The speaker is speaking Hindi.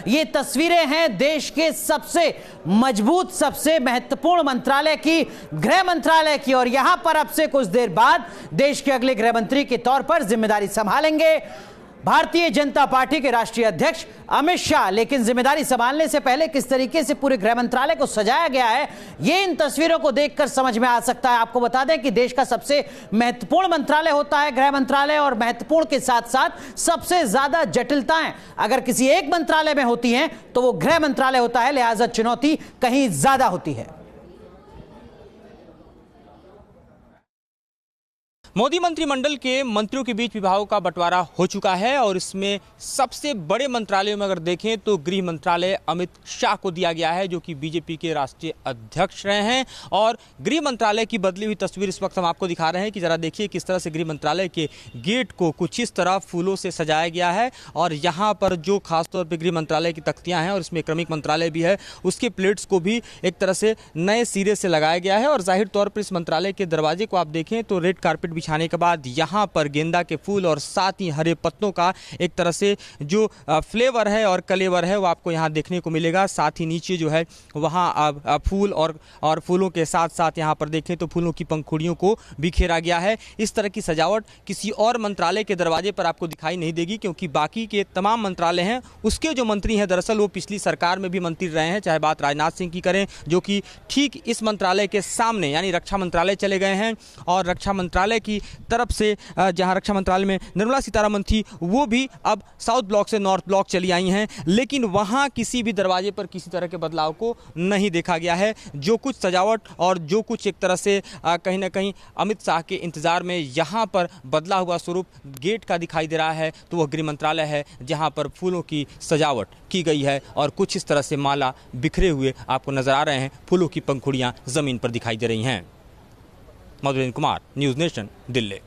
ये तस्वीरें हैं देश के सबसे मजबूत, सबसे महत्वपूर्ण मंत्रालय की, गृह मंत्रालय की। और यहां पर अब से कुछ देर बाद देश के अगले गृह मंत्री के तौर पर जिम्मेदारी संभालेंगे भारतीय जनता पार्टी के राष्ट्रीय अध्यक्ष अमित शाह। लेकिन जिम्मेदारी संभालने से पहले किस तरीके से पूरे गृह मंत्रालय को सजाया गया है, ये इन तस्वीरों को देखकर समझ में आ सकता है। आपको बता दें कि देश का सबसे महत्वपूर्ण मंत्रालय होता है गृह मंत्रालय, और महत्वपूर्ण के साथ साथ सबसे ज्यादा जटिलताएं अगर किसी एक मंत्रालय में होती हैं तो वो गृह मंत्रालय होता है, लिहाजा चुनौती कहीं ज्यादा होती है। मोदी मंत्रिमंडल के मंत्रियों के बीच विभागों का बंटवारा हो चुका है और इसमें सबसे बड़े मंत्रालयों में अगर देखें तो गृह मंत्रालय अमित शाह को दिया गया है, जो कि बीजेपी के राष्ट्रीय अध्यक्ष रहे हैं। और गृह मंत्रालय की बदली हुई तस्वीर इस वक्त हम आपको दिखा रहे हैं कि जरा देखिए किस तरह से गृह मंत्रालय के गेट को कुछ इस तरह फूलों से सजाया गया है। और यहाँ पर जो खासतौर पर गृह मंत्रालय की तख्तियाँ हैं और इसमें क्रमिक मंत्रालय भी है, उसके प्लेट्स को भी एक तरह से नए सिरे से लगाया गया है। और जाहिर तौर पर इस मंत्रालय के दरवाजे को आप देखें तो रेड कारपेट बिछाने के बाद यहां पर गेंदा के फूल और साथ ही हरे पत्तों का एक तरह से जो फ्लेवर है और कलेवर है वो आपको यहां देखने को मिलेगा। साथ ही नीचे जो है वहां फूल और फूलों के साथ साथ यहां पर देखें तो फूलों की पंखुड़ियों को बिखेरा गया है। इस तरह की सजावट किसी और मंत्रालय के दरवाजे पर आपको दिखाई नहीं देगी, क्योंकि बाकी के तमाम मंत्रालय हैं उसके जो मंत्री हैं दरअसल वो पिछली सरकार में भी मंत्री रहे हैं। चाहे बात राजनाथ सिंह की करें, जो कि ठीक इस मंत्रालय के सामने यानी रक्षा मंत्रालय चले गए हैं, और रक्षा मंत्रालय की तरफ से जहां रक्षा मंत्रालय में निर्मला सीतारमण थी वो भी अब साउथ ब्लॉक से नॉर्थ ब्लॉक चली आई हैं। लेकिन वहां किसी भी दरवाजे पर किसी तरह के बदलाव को नहीं देखा गया है। जो कुछ सजावट और जो कुछ एक तरह से कहीं ना कहीं अमित शाह के इंतजार में यहां पर बदला हुआ स्वरूप गेट का दिखाई दे रहा है, तो वह गृह मंत्रालय है जहां पर फूलों की सजावट की गई है और कुछ इस तरह से माला बिखरे हुए आपको नजर आ रहे हैं। फूलों की पंखुड़ियां जमीन पर दिखाई दे रही हैं। Madhurendra Kumar, news nation, Delhi.